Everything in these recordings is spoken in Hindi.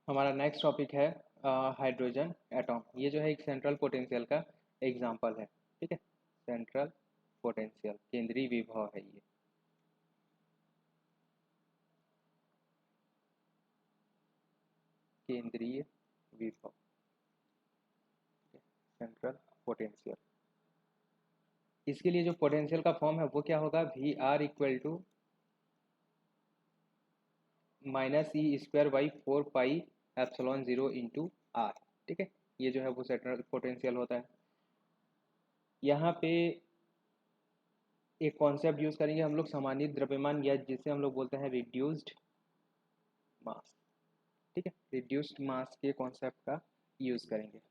हमारा नेक्स्ट टॉपिक है हाइड्रोजन एटॉम। ये जो है एक सेंट्रल पोटेंशियल का एग्जांपल है। ठीक है, सेंट्रल पोटेंशियल केंद्रीय विभव है ये। केंद्रीय विभव, सेंट्रल पोटेंशियल। इसके लिए जो पोटेंशियल का फॉर्म है वो क्या होगा, V r equal to minus e square by 4 pi epsilon 0 into r. ठीक है, ये जो है वो सेंट्रल पोटेंशियल होता है। यहाँ पे एक कॉन्सेप्ट यूज करेंगे हम लोग, सामान्य द्रव्यमान, या जिसे हम लोग बोलते हैं रिड्यूस्ड मास। ठीक है, रिड्यूस्ड मास के कॉन्सेप्ट का यूज करेंगे।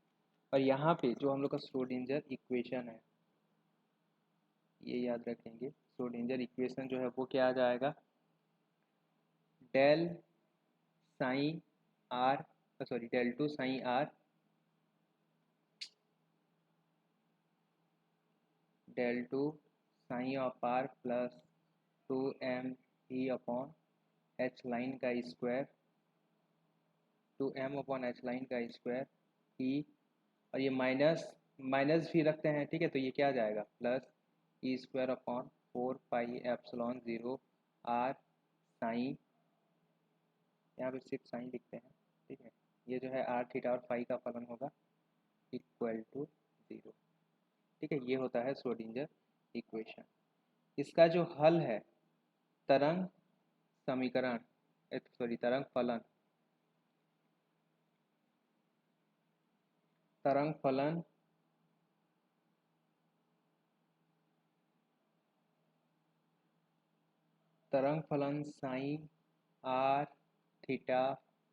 और यहाँ पे जो हम लोग का श्रोडिंगर इक्वेशन है, ये याद रखेंगे। श्रोडिंगर इक्वेशन जो है वो क्या आ जाएगा, del sine r, sorry del two sine r, del two sine of r plus 2m e upon h line का square, 2m upon h line का स्क्वायर ई, और ये माइनस माइनस भी रखते हैं। ठीक है, तो ये क्या आ जाएगा, plus e square upon 4 pi epsilon 0 r sine, यहाँ पे सिर्फ साइन लिखते हैं। ठीक है, ये जो है आर थीटा और फाई का फलन होगा इक्वल टू 0। ठीक है, ये होता है श्रोडिंगर इक्वेशन। इसका जो हल है, तरंग समीकरण, सॉरी तरंग फलन, तरंग फलन तरंग फलन साइन आर थीटा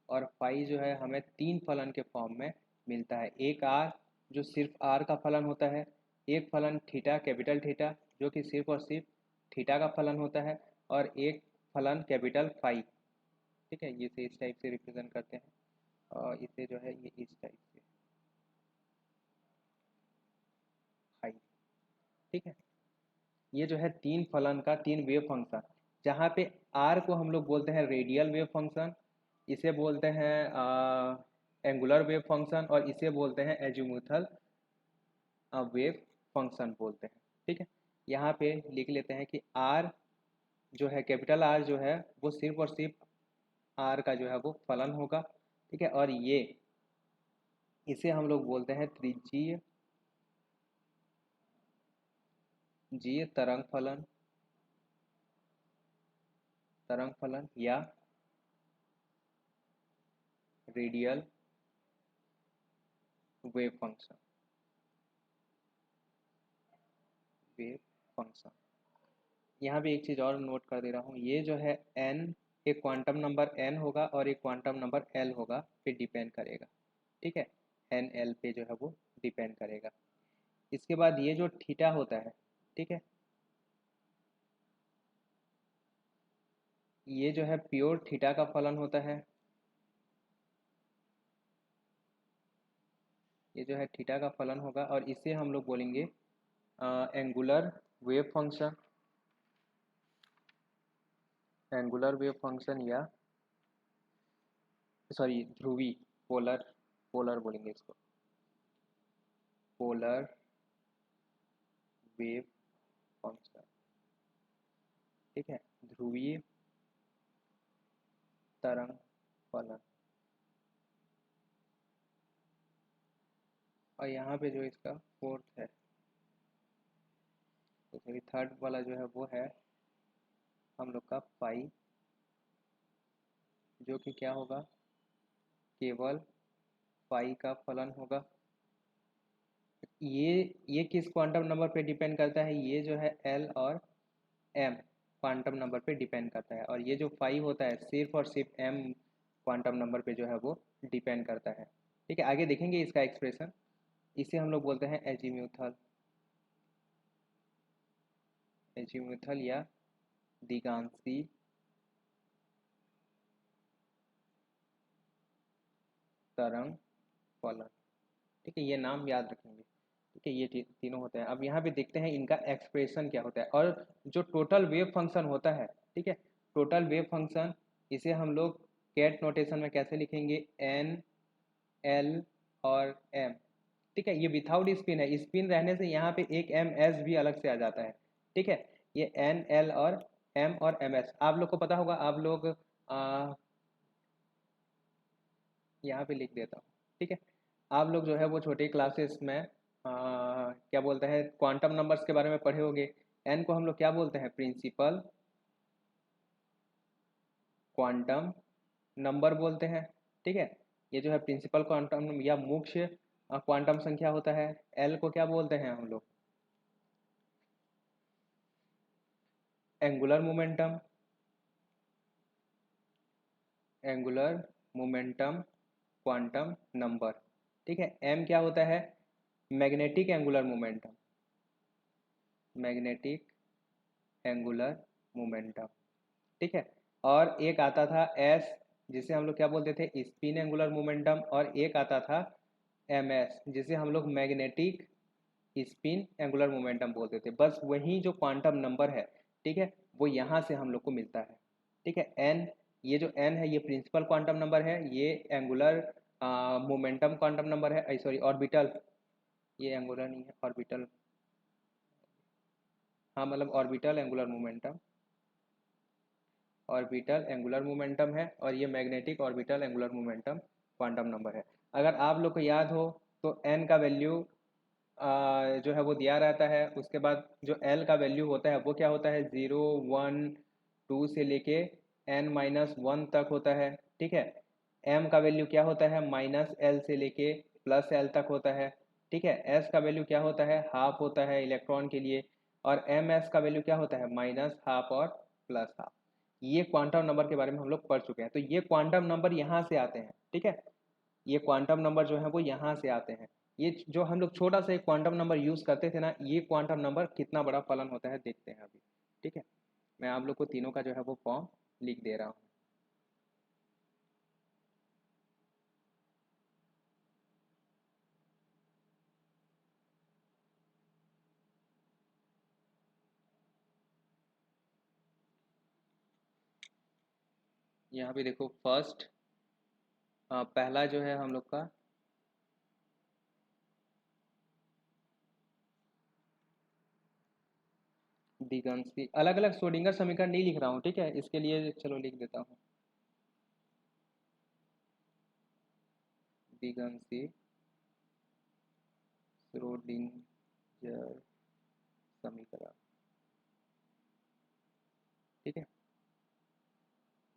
और फाई जो है हमें तीन फलन के फॉर्म में मिलता है। एक आर जो सिर्फ आर का फलन होता है, एक फलन थीटा कैपिटल थीटा जो कि सिर्फ और सिर्फ थीटा का फलन होता है, और एक फलन कैपिटल फाई। ठीक है, ये इस टाइप से रिप्रेजेंट करते हैं, और इसे जो है ये इस टाइप से फाई। ठीक है, ये जो है तीन फलन का तीन वेव फंक्शन, जहाँ पे आर को हम लोग बोलते हैं रेडियल वेव फंक्शन, इसे बोलते हैं एंगुलर वेव फंक्शन, और इसे बोलते हैं एजीमुथल वेव फंक्शन बोलते हैं। ठीक है, यहाँ पे लिख लेते हैं कि आर जो है, कैपिटल आर जो है वो सिर्फ और सिर्फ आर का जो है वो फलन होगा। ठीक है, और ये इसे हम लोग बोलते हैं त्रिज्यीय तरंग फलन, तरंग फलन या radial wave function, wave function. यहाँ पे एक चीज़ और नोट कर दे रहा हूँ, ये जो है n, एक क्वांटम नंबर n होगा और एक क्वांटम नंबर l होगा, पे डिपेंड करेगा। ठीक है, n l पे जो है वो डिपेंड करेगा। इसके बाद ये जो थीटा होता है, ठीक है, ये जो है प्योर थीटा का फलन होता है। ये जो है थीटा का फलन होगा, और इसे हम लोग बोलेंगे angular wave function, angular wave function, या सॉरी ध्रुवी, पोलर, पोलर बोलेंगे इसको, पोलर वेव फंक्शन। ठीक है, ध्रुवीय तरंग फलन। और यहाँ पे जो इसका फोर्थ है, तो सॉरी थर्ड वाला जो है वो है हम लोग का फाई, जो कि क्या होगा, केवल फाई का फलन होगा। ये किस क्वांटम नंबर पे डिपेंड करता है, ये जो है एल और एम क्वांटम नंबर पे डिपेंड करता है, और ये जो फाई होता है सिर्फ और सिर्फ एम क्वांटम नंबर पे जो है वो डिपेंड करता है। ठीक है, आगे देखेंगे इसका एक्सप्रेशन। इसे हम लोग बोलते हैं एजीम्यूथल, एजीम्यूथल या दिगांशी तरंग फलन। ठीक है, ये नाम याद रखेंगे। ठीक है, ये तीनों होते हैं। अब यहाँ पे देखते हैं इनका एक्सप्रेशन क्या होता है, और जो टोटल वेव फंक्शन होता है, ठीक है, टोटल वेव फंक्शन, इसे हम लोग कैट नोटेशन में कैसे लिखेंगे, एन एल और एम। ठीक है, ये विथाउट स्पिन है, स्पिन रहने से यहाँ पे एक एम एस भी अलग से आ जाता है। ठीक है, ये एन एल और एम एस आप लोग को पता होगा, आप लोग यहाँ पे लिख देता हूँ। ठीक है, आप लोग जो है वो छोटी क्लासेस में क्या बोलते हैं क्वांटम नंबर्स के बारे में पढ़े होंगे। एन को हम लोग क्या बोलते हैं, प्रिंसिपल क्वांटम नंबर बोलते हैं। ठीक है, ये जो है प्रिंसिपल क्वांटम या मुख्य क्वांटम संख्या होता है। एल को क्या बोलते हैं हम लोग, angular momentum, angular momentum quantum number. ठीक है, एम क्या होता है, magnetic angular momentum, magnetic angular momentum. ठीक है, और एक आता था एस, जिसे हम लोग क्या बोलते थे, स्पिन एंगुलर मोमेंटम, और एक आता था एम एस, जिसे हम लोग मैग्नेटिक स्पिन एंगुलर मोमेंटम बोलते थे। बस वही जो क्वांटम नंबर है, ठीक है, वो यहाँ से हम लोग को मिलता है। ठीक है, एन, ये जो एन है ये प्रिंसिपल क्वांटम नंबर है, ये एंगुलर मोमेंटम क्वांटम नंबर है, सॉरी ऑर्बिटल, ये एंगुलर नहीं है, ऑर्बिटल, हाँ मतलब orbital angular momentum, orbital angular momentum है, और ये magnetic orbital angular momentum quantum number है। अगर आप लोग को याद हो तो एन का वैल्यू जो है वो दिया रहता है, उसके बाद जो एल का वैल्यू होता है वो क्या होता है, 0 1 2 से लेके n-1 तक होता है। ठीक है, एम का वैल्यू क्या होता है, -l से लेके +l तक होता है। ठीक है, एस का वैल्यू क्या होता है, हाफ होता है इलेक्ट्रॉन के लिए, और एम एस का वैल्यू क्या होता है, -½ और +½ ये क्वांटम नंबर के बारे में हम लोग पढ़ चुके हैं। तो ये क्वांटम नंबर यहाँ से आते हैं। ठीक है, ये क्वांटम नंबर जो है वो यहाँ से आते हैं। ये जो हम लोग छोटा सा एक क्वांटम नंबर यूज़ करते थे ना, ये क्वांटम नंबर कितना बड़ा फलन होता है देखते हैं अभी। ठीक है, मैं आप लोग को तीनों का जो है वो फॉर्म लिख दे रहा हूँ। यहाँ पे देखो फर्स्ट, पहला जो है हम लोग का दिगंशी, अलग अलग श्रोडिंगर समीकरण नहीं लिख रहा हूँ, ठीक है, इसके लिए चलो लिख देता हूँ, दिगंशी श्रोडिंगर समीकरण। ठीक है,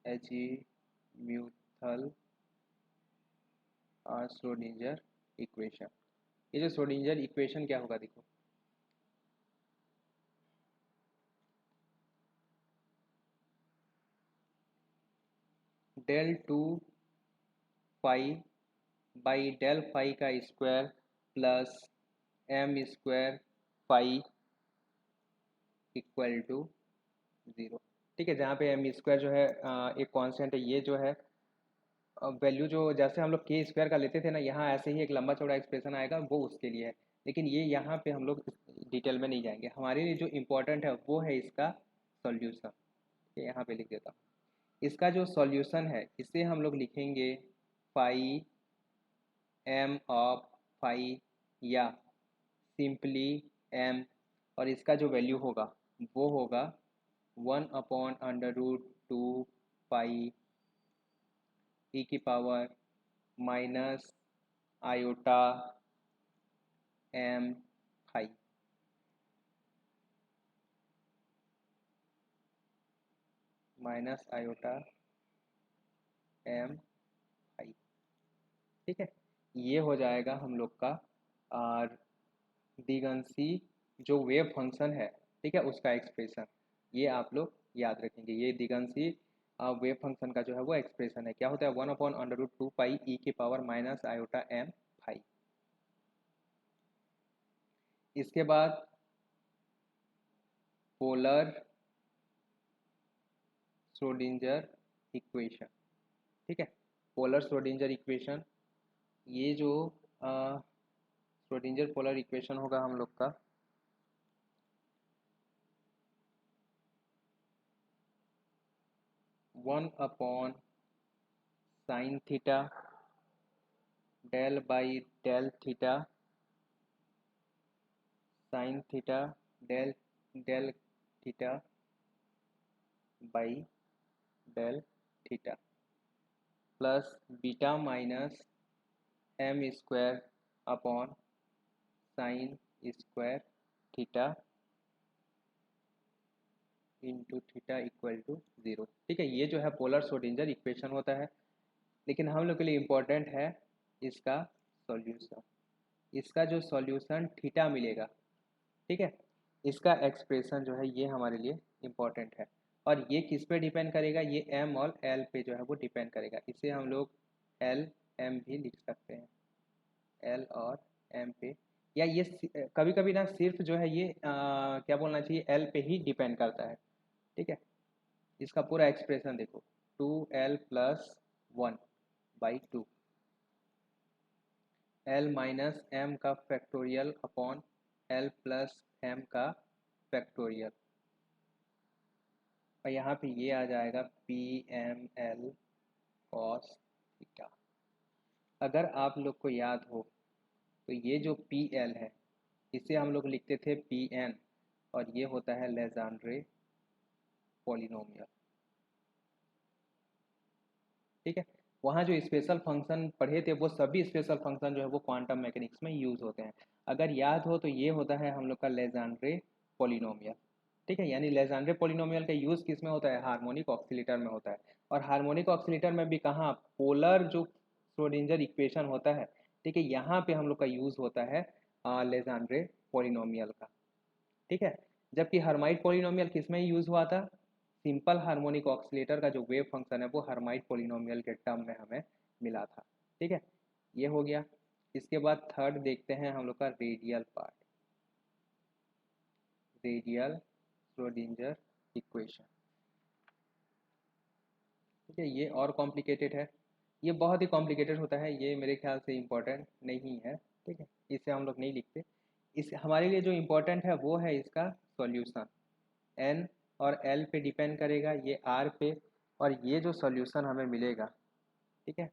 एजीम्यूथल श्रोडिंगर इक्वेशन। ये जो श्रोडिंगर इक्वेशन क्या होगा देखो, del 2 phi by del phi का square plus m² phi equal to 0। ठीक है, जहाँ पे m² जो है एक कांस्टेंट है, ये जो है वैल्यू जो जैसे हम लोग k² का लेते थे ना, यहाँ ऐसे ही एक लंबा चौड़ा एक्सप्रेशन आएगा, वो उसके लिए है। लेकिन ये यहाँ पे हम लोग डिटेल में नहीं जाएंगे, हमारे लिए जो इम्पोर्टेंट है वो है इसका सॉल्यूशन। यहाँ पे लिख देता हूँ, इसका जो सॉल्यूशन है इसे हम लोग लिखेंगे फाई m ऑफ फाई, या सिंपली m, और इसका जो वैल्यू होगा वो होगा 1/√2 पाई e की power minus iota m phi, minus iota m phi. ठीक है, ये हो जाएगा हम लोग का और दिगंशी जो वेव फंक्शन है, ठीक है, उसका एक्सप्रेशन। ये आप लोग याद रखेंगे, ये दिगंशी वेव फंक्शन का जो है वो एक्सप्रेशन है, क्या होता है, 1/√2 पाई ई की power minus iota m phi. इसके बाद पोलर श्रोडिंगर इक्वेशन। ठीक है, पोलर श्रोडिंगर इक्वेशन, ये जो श्रोडिंगर पोलर इक्वेशन होगा हम लोग का, sine theta del by del theta sine theta del del theta by del theta plus beta minus M square upon sine square theta into theta equal to 0। ठीक है, ये जो है पोलर श्रोडिंगर इक्वेशन होता है, लेकिन हम लोग के लिए इम्पोर्टेंट है इसका सॉल्यूशन। इसका जो सॉल्यूशन थीटा मिलेगा, ठीक है, इसका एक्सप्रेशन जो है ये हमारे लिए इम्पोर्टेंट है। और ये किस पे डिपेंड करेगा, ये एम और एल पे जो है वो डिपेंड करेगा। इसे हम लोग एल एम भी लिख सकते हैं, एल और एम पे, या ये कभी कभी ना सिर्फ जो है ये क्या बोलना चाहिए, एल पे ही डिपेंड करता है। ठीक है, इसका पूरा एक्सप्रेशन देखो, 2l plus 1/2 l minus m का factorial upon l plus m का फैक्टोरियल, और यहाँ पे ये आ जाएगा p m l cos theta. अगर आप लोग को याद हो तो ये जो पी एल है इसे हम लोग लिखते थे पी एन, और ये होता है लेजेंड्रे पॉलिनोमियल। ठीक है, वहाँ जो स्पेशल फंक्शन पढ़े थे वो सभी स्पेशल फंक्शन जो है वो क्वांटम मैकेनिक्स में यूज होते हैं। अगर याद हो तो ये होता है हम लोग का लेजेंड्रे पॉलिनोमियल। ठीक है, यानी लेजेंड्रे पॉलिनोमियल का यूज किस में होता है, हार्मोनिक ऑक्सीलेटर में होता है। और हार्मोनिक ऑक्सीलेटर में भी कहाँ, पोलर जो श्रोडिंगर इक्वेशन होता है, ठीक है, यहाँ पे हम लोग का यूज होता है लेजेंड्रे पॉलिनोमियल का। ठीक है, जबकि हर्माइट पॉलिनोमियल किस में यूज हुआ था, सिंपल हार्मोनिक ऑक्सीलेटर का जो वेव फंक्शन है वो हर्माइट पॉलिनोमियल के टर्म में हमें मिला था। ठीक है, ये हो गया। इसके बाद थर्ड देखते हैं हम लोग का radial part, radial Schrodinger equation. ठीक है, ये और कॉम्प्लिकेटेड है, ये बहुत ही कॉम्प्लिकेटेड होता है, ये मेरे ख्याल से इम्पोर्टेंट नहीं है। ठीक है, इसे हम लोग नहीं लिखते। इस हमारे लिए जो इम्पोर्टेंट है वो है इसका सॉल्यूशन। एन और एल पे डिपेंड करेगा, ये आर पे, और ये जो सॉल्यूशन हमें मिलेगा, ठीक है,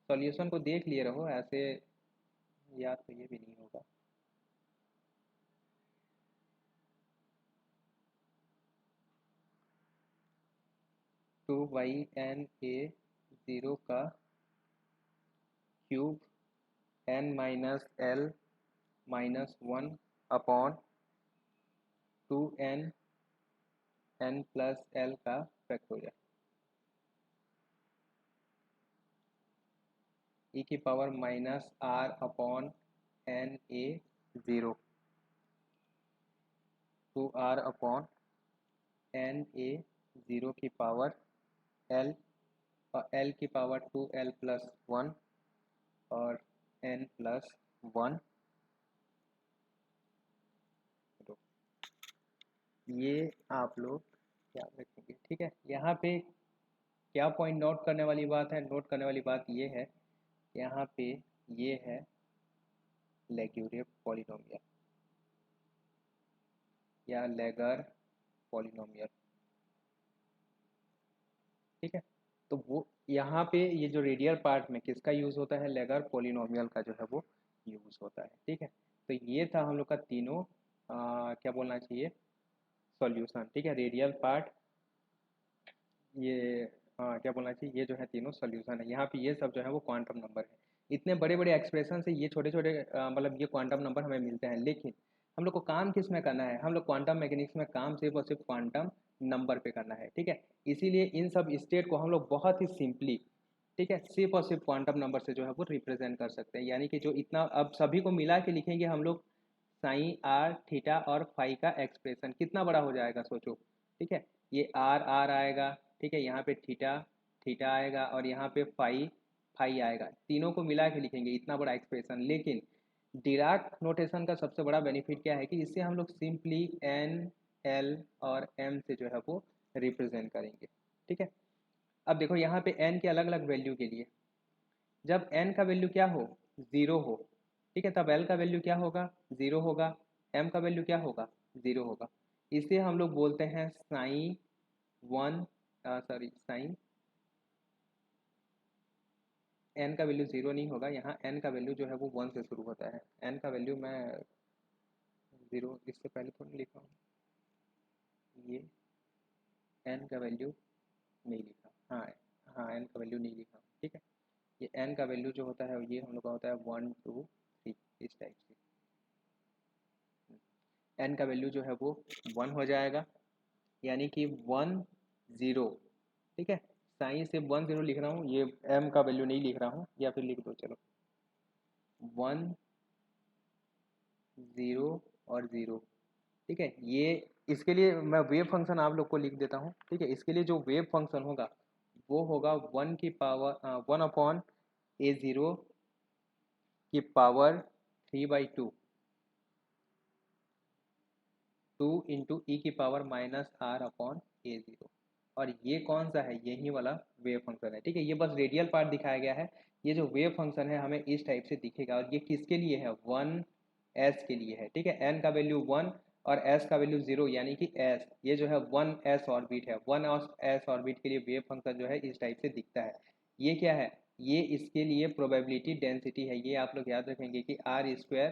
सॉल्यूशन को देख लिए रहो, ऐसे याद तो ये भी नहीं होगा। Two by n a zero का cube n minus l minus 1 upon 2n n plus l का फैक्टोरियल ई की power minus are upon n a zero two r upon n a zero की पावर एल, और एल की पावर 2l प्लस 1 और n प्लस 1। ये आप लोग याद रखेंगे। ठीक है, यहाँ पे क्या पॉइंट नोट करने वाली बात है, नोट करने वाली बात ये है, यहाँ पे ये है लेग्यूरे पॉलिनोमियल या लेगर पॉलिनोमियल। ठीक है, तो वो यहाँ पे ये जो रेडियल पार्ट में किसका यूज़ होता है, लेगर पॉलिनोमियल का जो है वो यूज़ होता है। ठीक है, तो ये था हम लोग का तीनों क्या बोलना चाहिए, सॉल्यूशन। ठीक है, रेडियल पार्ट, ये क्या बोलना चाहिए, ये जो है तीनों सॉल्यूशन है। यहाँ पे ये सब जो है वो क्वांटम नंबर है। इतने बड़े बड़े एक्सप्रेशन से ये छोटे छोटे मतलब ये क्वांटम नंबर हमें मिलते हैं, लेकिन हम लोग को काम किस में करना है, हम लोग क्वांटम मैकेनिक्स में काम सिर्फ और सिर्फ क्वांटम नंबर पे करना है। ठीक है, इसीलिए इन सब स्टेट को हम लोग बहुत ही सिंपली, ठीक है, सिर्फ और सिर्फ क्वांटम नंबर से जो है वो रिप्रेजेंट कर सकते हैं। यानी कि जो इतना अब सभी को मिला के लिखेंगे हम लोग, साइन आर थीटा और फाई का एक्सप्रेशन कितना बड़ा हो जाएगा सोचो। ठीक है, ये आर आर आएगा, ठीक है, यहाँ पे थीटा थीटा आएगा, और यहाँ पे फाई फाई आएगा। तीनों को मिला के लिखेंगे इतना बड़ा एक्सप्रेशन। लेकिन डिराक नोटेशन का सबसे बड़ा बेनिफिट क्या है कि इससे हम लोग सिंपली एन एल और एम से जो है वो रिप्रेजेंट करेंगे। ठीक है, अब देखो यहाँ पे एन के अलग अलग वैल्यू के लिए, जब n का वैल्यू क्या हो, ज़ीरो हो, ठीक है, तब l का वैल्यू क्या होगा, ज़ीरो होगा, m का वैल्यू क्या होगा, ज़ीरो होगा। इसे हम लोग बोलते हैं sine one, sorry sine N का वैल्यू 0 नहीं होगा, यहाँ एन का वैल्यू जो है वो 1 से शुरू होता है। एन का वैल्यू मैं 0 इससे पहले थोड़ी लिखा हूँ, ये एन का वैल्यू नहीं लिखा, हाँ हाँ एन का वैल्यू नहीं लिखा, ठीक है। ये एन का वैल्यू जो होता है ये हम लोग का होता है 1 2 3 इस टाइप से। एन का वैल्यू जो है वो 1 हो जाएगा, यानी कि 1 0, ठीक है। साइन से 1 0 लिख रहा हूँ, ये एम का वैल्यू नहीं लिख रहा हूँ, या फिर लिख दो चलो 1 0 और 0, ठीक है। ये इसके लिए मैं वेव फंक्शन आप लोग को लिख देता हूँ, ठीक है। इसके लिए जो वेव फंक्शन होगा वो होगा 1 की पावर 1/a0 की पावर 3/2 2 इंटू ई की पावर -r/a0। और ये कौन सा है, यही वाला वेव फंक्शन है, ठीक है। ये बस रेडियल पार्ट दिखाया गया है, ये जो वेव फंक्शन है हमें इस टाइप से दिखेगा। और ये किसके लिए है, 1s के लिए है, ठीक है। n का वैल्यू 1 और s का वैल्यू 0, यानी कि s ये जो है 1s ऑर्बिट है। 1s ऑर्बिट के लिए वेव फंक्शन जो है इस टाइप से दिखता है। ये क्या है, ये इसके लिए प्रोबेबिलिटी डेंसिटी है। ये आप लोग याद रखेंगे कि r²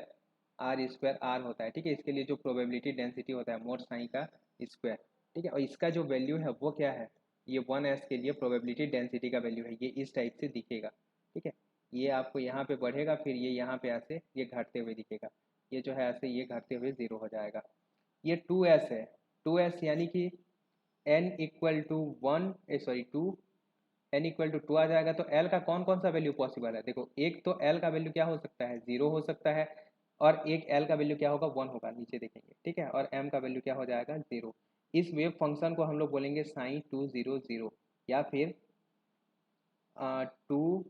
r होता है, ठीक है। इसके लिए जो प्रोबेबिलिटी डेंसिटी होता है मोड साइन का स्क्वायर, ठीक है। और इसका जो वैल्यू है वो क्या है, ये 1s के लिए प्रोबेबिलिटी डेंसिटी का वैल्यू है, ये इस टाइप से दिखेगा, ठीक है। ये आपको यहाँ पे बढ़ेगा, फिर ये यहाँ पे ऐसे ये घटते हुए दिखेगा, ये जो है ऐसे ये घटते हुए 0 हो जाएगा। ये 2s है, 2s यानी कि n equal to 1 sorry 2, n equal to 2 आ जाएगा। तो l का कौन कौन सा वैल्यू पॉसिबल है, देखो एक तो l का वैल्यू क्या हो सकता है, 0 हो सकता है, और एक l का वैल्यू क्या होगा, 1 होगा, नीचे देखेंगे, ठीक है। और m का वैल्यू क्या हो जाएगा, 0। इस वेव फंक्शन को हम लोग बोलेंगे साइन 2 0 0, या फिर 2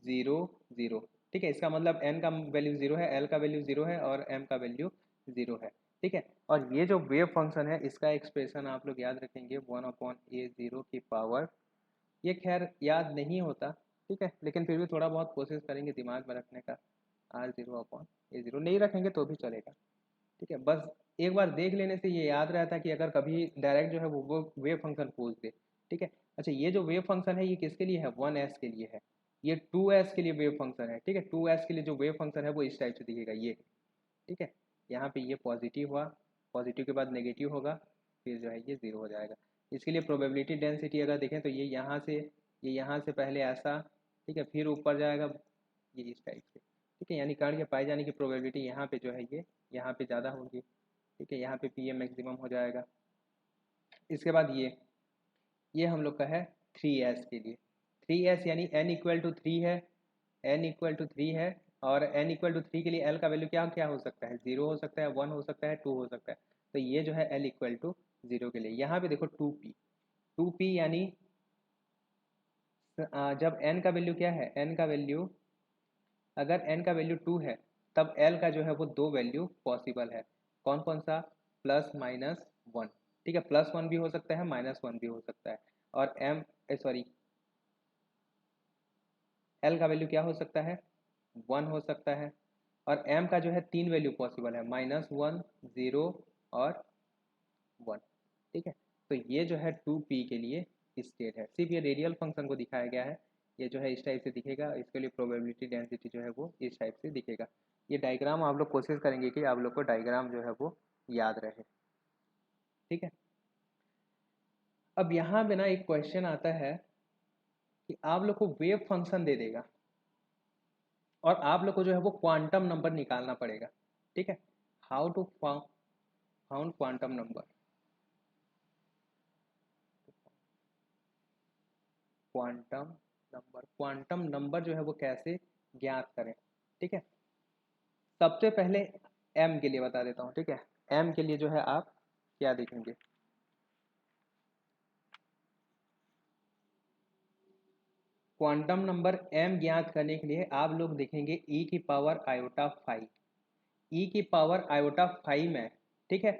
0 0, ठीक है। इसका मतलब n का वैल्यू 0 है, l का वैल्यू 0 है, और m का वैल्यू 0 है, ठीक है। और ये जो वेव फंक्शन है इसका एक्सप्रेशन आप लोग याद रखेंगे 1/a0 की पावर, ये खैर याद नहीं होता, ठीक है, लेकिन फिर भी थोड़ा बहुत कोशिश करेंगे दिमाग में रखने का। r0/a0 नहीं रखेंगे तो भी चलेगा, ठीक है। बस एक बार देख लेने से ये याद रहता है कि अगर कभी डायरेक्ट जो है वो वेव फंक्शन पूछ दे, ठीक है। अच्छा, ये जो वेव फंक्शन है ये किसके लिए है, 1s के लिए है। ये 2s के लिए वेव फंक्शन है, ठीक है। 2s के लिए जो वेव फंक्शन है वो इस टाइप से दिखेगा, ये, ठीक है। यहाँ पे ये पॉजिटिव हुआ, पॉजिटिव के बाद नेगेटिव होगा, फिर जो है ये 0 हो जाएगा। इसके लिए प्रोबेबिलिटी डेंसिटी अगर देखें तो ये यहाँ से पहले ऐसा, ठीक है, फिर ऊपर जाएगा ये इस टाइप से, ठीक है। यानी कण के पाए जाने की प्रोबेबिलिटी यहाँ पे जो है ये यहाँ पे ज़्यादा होगी, ठीक है। यहाँ पे पी एम मैक्सिमम हो जाएगा। इसके बाद ये हम लोग का है 3s के लिए। 3s यानी n इक्वल टू 3 है, n इक्वल टू 3 है, और n इक्वल टू 3 के लिए l का वैल्यू क्या क्या हो सकता है, 0 हो सकता है, 1 हो सकता है, 2 हो सकता है। तो ये जो है l इक्वल टू 0 के लिए, यहाँ पे देखो 2p यानी जब n का वैल्यू क्या है, n का वैल्यू अगर n का वैल्यू 2 है तब l का जो है वो दो वैल्यू पॉसिबल है। कौन कौन सा, +-1, ठीक है। +1 भी हो सकता है, -1 भी हो सकता है। और l का वैल्यू क्या हो सकता है, 1 हो सकता है। और m का जो है 3 वैल्यू पॉसिबल है, -1 0 और 1, ठीक है। तो ये जो है 2p के लिए स्टेट है, सिर्फ ये रेडियल फंक्शन को दिखाया गया है। ये जो है इस टाइप से दिखेगा, इसके लिए प्रोबेबिलिटी डेंसिटी जो है वो इस टाइप से दिखेगा। ये डायग्राम आप लोग कोशिश करेंगे कि आप लोग को डायग्राम जो है वो याद रहे, ठीक है। अब यहाँ पे ना एक क्वेश्चन आता है कि आप लोग को वेव फंक्शन दे देगा और आप लोग को जो है वो क्वांटम नंबर निकालना पड़ेगा, ठीक है। How to found quantum number, quantum number जो है वो कैसे ज्ञात करें, ठीक है। सबसे पहले एम के लिए बता देता हूँ, ठीक है। एम के लिए जो है आप क्या देखेंगे, क्वांटम नंबर एम ज्ञात करने के लिए आप लोग देखेंगे ई की पावर आयोटा 5, ई की पावर आयोटा 5 में, ठीक है।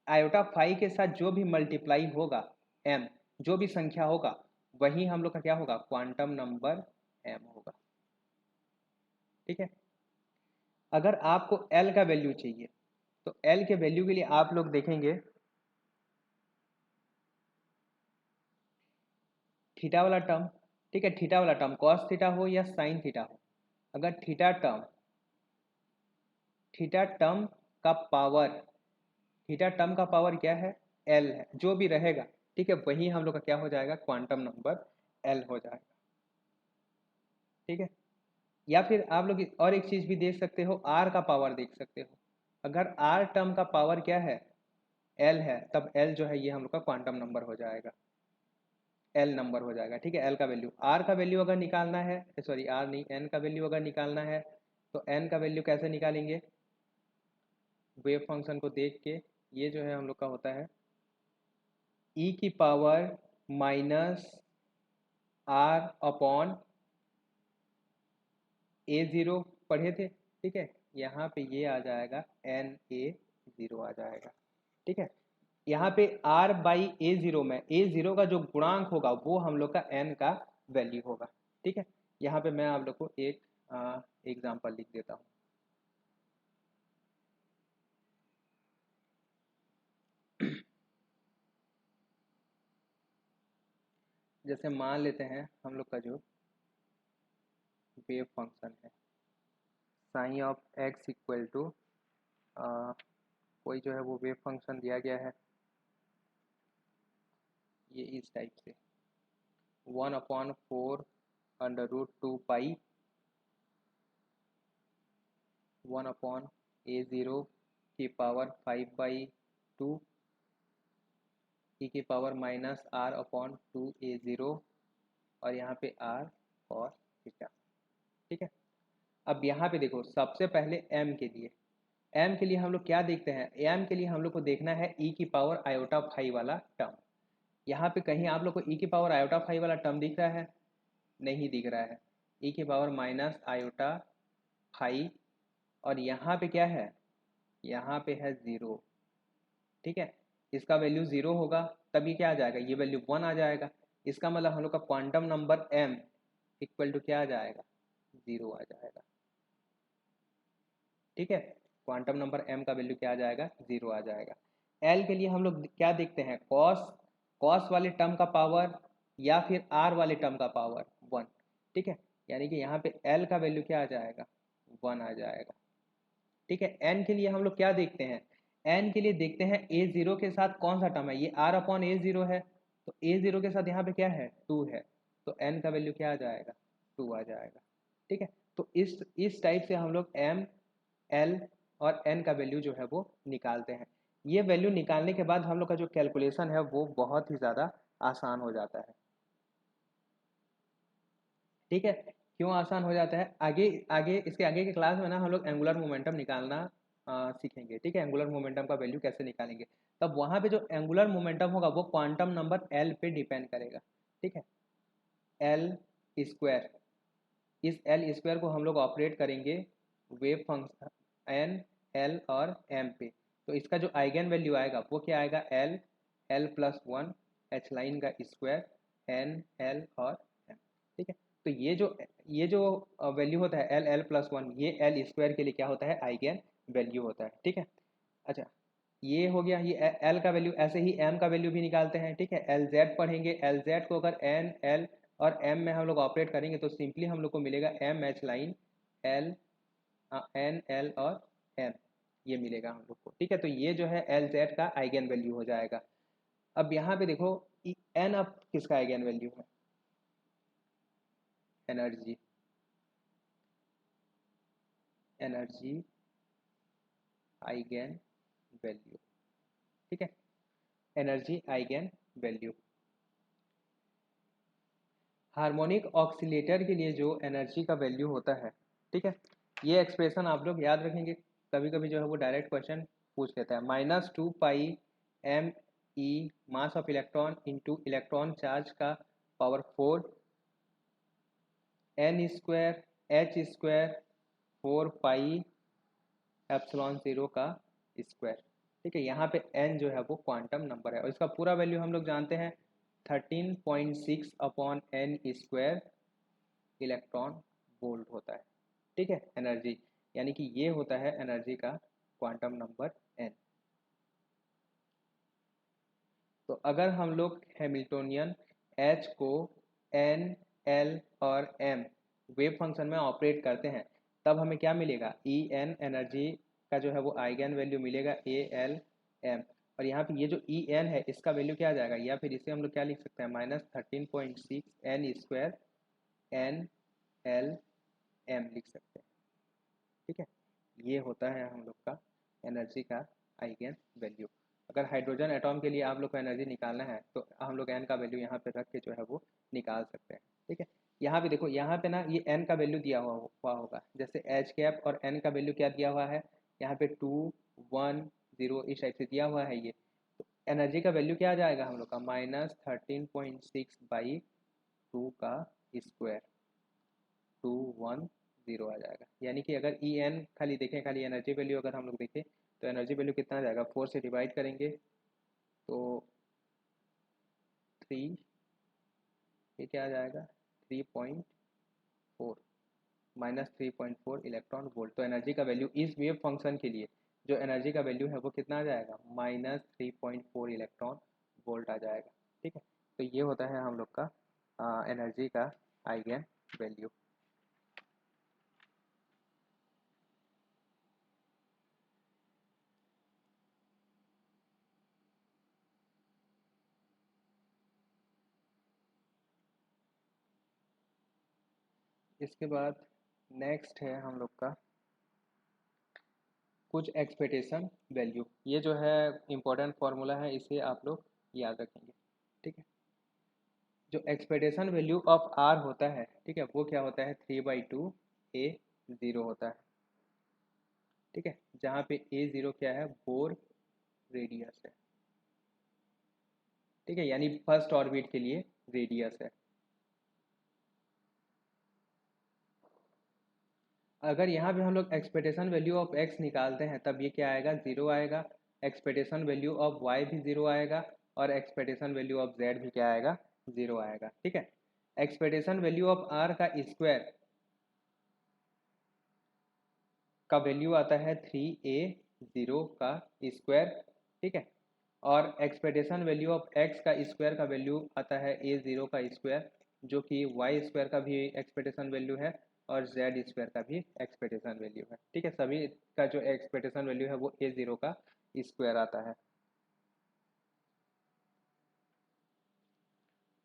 आयोटा 5 के साथ जो भी मल्टीप्लाई होगा एम, जो भी संख्या होगा वही हम लोग का क्या होगा, क्वांटम नंबर एम होगा, ठीक है। अगर आपको एल का वैल्यू चाहिए तो एल के वैल्यू के लिए आप लोग देखेंगे थीटा वाला टर्म, ठीक है, थीटा वाला टर्म कॉस थीटा हो या साइन थीटा हो, अगर थीटा टर्म का पावर, थीटा टर्म का पावर क्या है, एल है, जो भी रहेगा, ठीक है, वही हम लोग का क्या हो जाएगा, क्वांटम नंबर एल हो जाएगा। ठीक है, या फिर आप लोग और एक चीज भी देख सकते हो, आर का पावर देख सकते हो। अगर आर टर्म का पावर क्या है, एल है, तब एल जो है ये हम लोग का क्वांटम नंबर हो जाएगा, एल नंबर हो जाएगा। ठीक है, एल का वैल्यू, आर का वैल्यू अगर निकालना है, सॉरी आर नहीं, एन का वैल्यू अगर निकालना है, तो एन का वैल्यू कैसे निकालेंगे, वेव फंक्शन को देख के, ये जो है हम लोग का होता है ई की power minus are upon A zero पढ़े थे। ठीक है, यहाँ पे ये आ जाएगा एन ए ज़ीरो आ जाएगा। ठीक है, यहाँ पे आर बाई ए ज़ीरो में ए ज़ीरो का जो गुणांक होगा वो हम लोग का एन का वैल्यू होगा। ठीक है, यहाँ पे मैं आप लोग को एक एग्जाम्पल लिख देता हूँ। जैसे मान लेते हैं हम लोग का जो वेव फंक्शन है sine of X equal to, कोई जो है वो वेव फंक्शन दिया गया है ये इस टाइप से, 1/4 अंडर रूट 2 पाई 1/a0 की पावर 5/2 ई की power minus are upon 2a0 और यहाँ पे आर और थीटा। ठीक है, अब यहाँ पे देखो सबसे पहले एम के लिए, एम के लिए हम लोग क्या देखते हैं, एम के लिए हम लोग को देखना है ई की पावर आयोटा फाई वाला टर्म। यहाँ पे कहीं आप लोग को ई की पावर आयोटा फाई वाला टर्म दिख रहा है, नहीं दिख रहा है, ई की पावर माइनस आयोटा फाई, और यहाँ पे क्या है, यहाँ पे है ज़ीरो। ठीक है, इसका वैल्यू ज़ीरो होगा तब ये क्या आ जाएगा, ये वैल्यू 1 आ जाएगा। इसका मतलब हम लोग का quantum number m equal to क्या आ जाएगा, 0 आ जाएगा। ठीक है, क्वांटम नंबर m का वैल्यू क्या आ जाएगा, 0 आ जाएगा। l के लिए हम लोग क्या देखते हैं, कॉस, कॉस वाले टर्म का पावर या फिर r वाले टर्म का पावर 1। ठीक है, यानी कि यहाँ पे l का वैल्यू क्या आ जाएगा, 1 आ जाएगा। ठीक है, n के लिए हम लोग क्या देखते हैं, n के लिए देखते हैं a ज़ीरो के साथ कौन सा टर्म है, ये r अपॉन ए ज़ीरो है, तो a ज़ीरो के साथ यहाँ पे क्या है, 2 है, तो n का वैल्यू क्या आ जाएगा, 2 आ जाएगा। ठीक है, तो इस टाइप से हम लोग m l और n का वैल्यू जो है वो निकालते हैं। ये वैल्यू निकालने के बाद हम लोग का जो कैलकुलेशन है वो बहुत ही ज़्यादा आसान हो जाता है। ठीक है, क्यों आसान हो जाता है, आगे आगे इसके आगे के क्लास में ना हम लोग एंगुलर मोमेंटम निकालना सीखेंगे। ठीक है, एंगुलर मोमेंटम का वैल्यू कैसे निकालेंगे, तब वहाँ पे जो एंगुलर मोमेंटम होगा वो क्वांटम नंबर एल पे डिपेंड करेगा। ठीक है, एल स्क्वायर, इस एल स्क्वायर को हम लोग ऑपरेट करेंगे वेव फंक्शन एन एल और एम पे, तो इसका जो आइगन वैल्यू आएगा वो क्या आएगा, L, L plus one, H line का स्क्वायर, एन एल और एम। ठीक है, तो ये जो वैल्यू होता है एल एल प्लस वन, ये एल स्क्वायर के लिए क्या होता है, आइगन वैल्यू होता है। ठीक है, अच्छा ये हो गया, ये एल का वैल्यू, ऐसे ही एम का वैल्यू भी निकालते हैं। ठीक है, एल जेड पढ़ेंगे, एल जेड को अगर एन एल और एम में हम लोग ऑपरेट करेंगे तो सिंपली हम लोग को मिलेगा M H line L N L और एम, ये मिलेगा हम लोग को। ठीक है, तो ये जो है एल जेड का आइगन वैल्यू हो जाएगा। अब यहाँ पे देखो एन अब किसका आइगन वैल्यू है, एनर्जी, एनर्जी आइगन वैल्यू। ठीक है, energy eigen value, harmonic oscillator के लिए जो एनर्जी का वैल्यू होता है। ठीक है, ये एक्सप्रेशन आप लोग याद रखेंगे, कभी कभी जो है वो डायरेक्ट क्वेश्चन पूछ लेता है, -2 pi m e mass of electron into electron charge का power 4 n square h square 4 pi epsilon 0 का स्क्वायर। ठीक है, यहाँ पे n जो है वो क्वांटम नंबर है और इसका पूरा वैल्यू हम लोग जानते हैं 13.6 upon N square electron volt होता है। ठीक है, एनर्जी, यानी कि ये होता है एनर्जी का क्वांटम नंबर n। तो अगर हम लोग हैमिल्टोनियन h को n एल और एम वेव फंक्शन में ऑपरेट करते हैं, तब हमें क्या मिलेगा, ई एन एनर्जी का जो है वो आइगन वैल्यू मिलेगा ए एल एम। और यहाँ पे ये जो ई एन है इसका वैल्यू क्या आ जाएगा, या फिर इसे हम लोग क्या लिख सकते हैं, -13.6 N square N L M लिख सकते हैं। ठीक है, ये होता है हम लोग का एनर्जी का आइगन वैल्यू। अगर हाइड्रोजन एटॉम के लिए आप लोग को एनर्जी निकालना है तो हम लोग एन का वैल्यू यहाँ पे रख के जो है वो निकाल सकते हैं। ठीक है, यहाँ पे देखो, यहाँ पे ना ये एन का वैल्यू दिया हुआ होगा, जैसे एच कैप और एन का वैल्यू क्या दिया हुआ है, यहाँ पे 2 1 0 इस टाइप से दिया हुआ है। ये तो एनर्जी का वैल्यू क्या आ जाएगा हम लोग का, -13.6/2 का स्क्वायर 210 आ जाएगा। यानी कि अगर ई एन खाली देखें, खाली एनर्जी वैल्यू अगर हम लोग देखें तो एनर्जी वैल्यू कितना आ जाएगा, 4 से डिवाइड करेंगे तो 3, ये क्या आ जाएगा 3.4 -3.4 इलेक्ट्रॉन वोल्ट। तो एनर्जी का वैल्यू इस वेव फंक्शन के लिए जो एनर्जी का वैल्यू है वो कितना आ जाएगा, -3.4 इलेक्ट्रॉन वोल्ट आ जाएगा। ठीक है, तो ये होता है हम लोग का एनर्जी का आइगन वैल्यू। इसके बाद नेक्स्ट है हम लोग का कुछ एक्सपेक्टेशन वैल्यू। ये जो है इम्पोर्टेंट फार्मूला है, इसे आप लोग याद रखेंगे। ठीक है, जो एक्सपेक्टेशन वैल्यू ऑफ आर होता है, ठीक है, वो क्या होता है, 3/2 A0 होता है। ठीक है, जहाँ पे A0 क्या है, बोर रेडियस है। ठीक है, यानी फर्स्ट ऑर्बिट के लिए रेडियस है। अगर यहाँ पे हम लोग एक्सपेक्टेशन वैल्यू ऑफ एक्स निकालते हैं तब ये क्या आएगा, 0 आएगा। एक्सपेक्टेशन वैल्यू ऑफ वाई भी 0 आएगा और एक्सपेक्टेशन वैल्यू ऑफ जेड भी क्या आएगा, 0 आएगा। ठीक है, एक्सपेक्टेशन वैल्यू ऑफ आर का स्क्वायर का वैल्यू आता है 3A0 का स्क्वायर। ठीक है, और एक्सपेक्टेशन वैल्यू ऑफ एक्स का स्क्वायर का वैल्यू आता है A0 का स्क्वायर, जो कि वाई स्क्वायर का भी एक्सपेक्टेशन वैल्यू है और जेड स्क्वायर का भी एक्सपेक्टेशन वैल्यू है। ठीक है, सभी का जो एक्सपेक्टेशन वैल्यू है वो A0 का स्क्वायर आता है।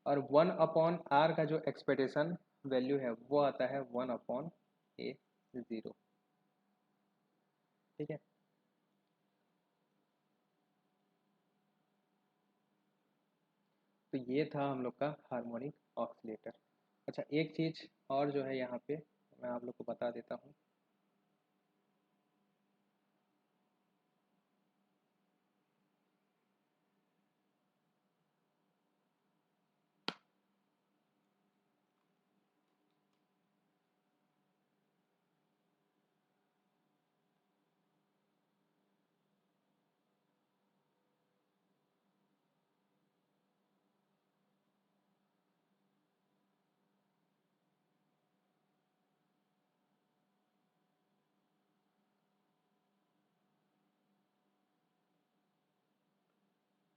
और 1/r का जो एक्सपेक्टेशन वैल्यू है वो आता है 1/A0। ठीक है, तो ये था हम लोग का हार्मोनिक ऑसिलेटर। अच्छा, एक चीज़ और जो है यहाँ पे मैं आप लोग को बता देता हूँ।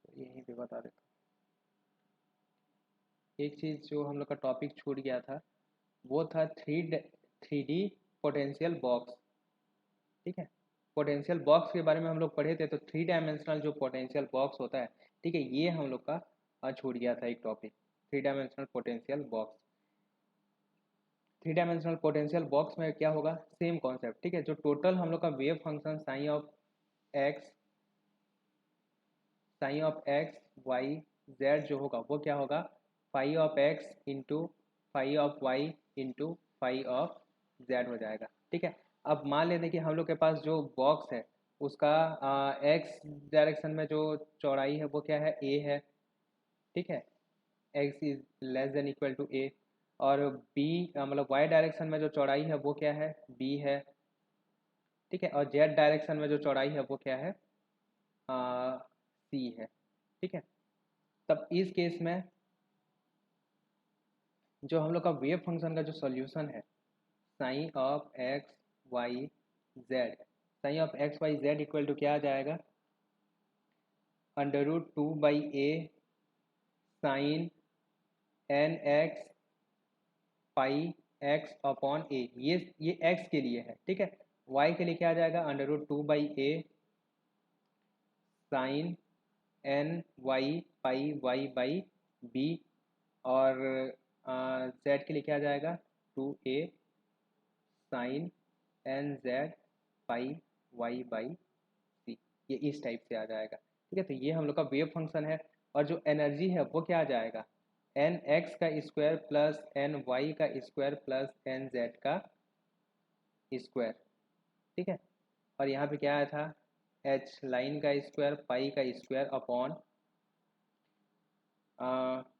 तो यहीं पे बता देता हूँ। एक चीज़ जो हम लोग का टॉपिक छूट गया था वो था 3D पोटेंशियल बॉक्स। ठीक है, पोटेंशियल बॉक्स के बारे में हम लोग पढ़े थे, तो 3 डायमेंशनल जो पोटेंशियल बॉक्स होता है, ठीक है, ये हम लोग का छूट गया था एक topic, 3 dimensional potential box. 3 dimensional potential box में क्या होगा, सेम कॉन्सेप्ट। ठीक है, जो टोटल हम लोग का wave function X sine of X Y Z जो होगा वो क्या होगा, phi of X into phi of Y into phi of Z हो जाएगा। ठीक है, अब मान लेते हैं कि हम लोग के पास जो बॉक्स है उसका एक्स डायरेक्शन में जो चौड़ाई है वो क्या है, ए है। ठीक है, x is less than equal to a. और बी मतलब वाई डायरेक्शन में जो चौड़ाई है वो क्या है, बी है। ठीक है, और जेड डायरेक्शन में जो चौड़ाई है वो क्या है, सी है। ठीक है, तब इस केस में जो हम लोग का वेव फंक्शन का जो सॉल्यूशन है, sine of X Y Z, sine of X Y Z equal to क्या आ जाएगा, √2/a sine N X pi X upon A, ये एक्स के लिए है, ठीक है। वाई के लिए क्या आ जाएगा, under root 2/a sine n y pi y by b, और जेड के लिए क्या आ जाएगा, 2a sine n z pi y by c, ये इस टाइप से आ जाएगा, ठीक है। तो ये हम लोग का वेव फंक्शन है, और जो एनर्जी है वो क्या आ जाएगा, एन एक्स का स्क्वायर प्लस एन वाई का स्क्वायर प्लस एन जेड का स्क्वायर, ठीक है। और यहाँ पे क्या आया था, एच लाइन का स्क्वायर पाई का स्क्वायर अपॉन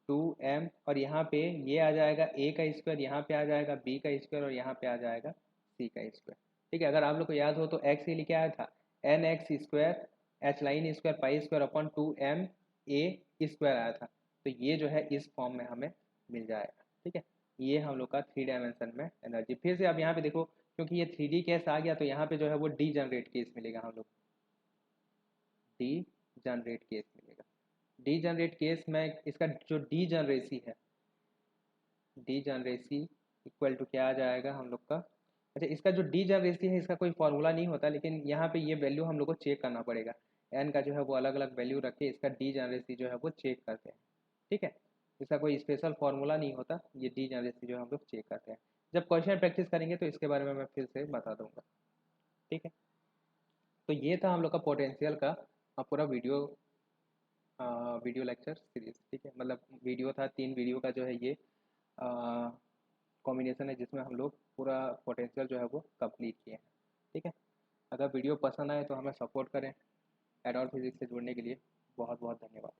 2m, और यहाँ पे ये आ जाएगा a का स्क्वायर, यहाँ पे आ जाएगा b का स्क्वायर, और यहाँ पे आ जाएगा c का स्क्वायर, ठीक है। अगर आप लोग को याद हो तो x के लिए क्या आया था, N X square H line square pi square upon 2m a square आया था। तो ये जो है इस फॉर्म में हमें मिल जाएगा, ठीक है। ये हम लोग का 3 डायमेंशन में एनर्जी। फिर से आप यहाँ पे देखो, क्योंकि ये 3D केस आ गया तो यहाँ पे जो है वो डी जनरेट केस मिलेगा, हम लोग डी जनरेट केस मिलेगा। डी जनरेट केस में इसका जो डी जनरेसी है, डी जनरेसी इक्वल टू क्या आ जाएगा हम लोग का, अच्छा इसका जो डी जनरेसी है इसका कोई फॉर्मूला नहीं होता, लेकिन यहाँ पे ये वैल्यू हम लोग को चेक करना पड़ेगा। एन का जो है वो अलग अलग वैल्यू रख के इसका डी जनरेसी जो है वो चेक करते हैं, ठीक है। इसका कोई स्पेशल फार्मूला नहीं होता, ये डी जनरेसी जो हम लोग चेक करते हैं। जब क्वेश्चन प्रैक्टिस करेंगे तो इसके बारे में मैं फिर से बता दूंगा, ठीक है। तो ये था हम लोग का पोटेंशियल का पूरा वीडियो लेक्चर सीरीज, ठीक है। मतलब वीडियो था, 3 वीडियो का जो है ये कॉम्बिनेशन है, जिसमें हम लोग पूरा पोटेंशियल जो है वो कंप्लीट किए हैं, ठीक है। अगर वीडियो पसंद आए तो हमें सपोर्ट करें। एडवांस फिजिक्स से जुड़ने के लिए बहुत बहुत धन्यवाद।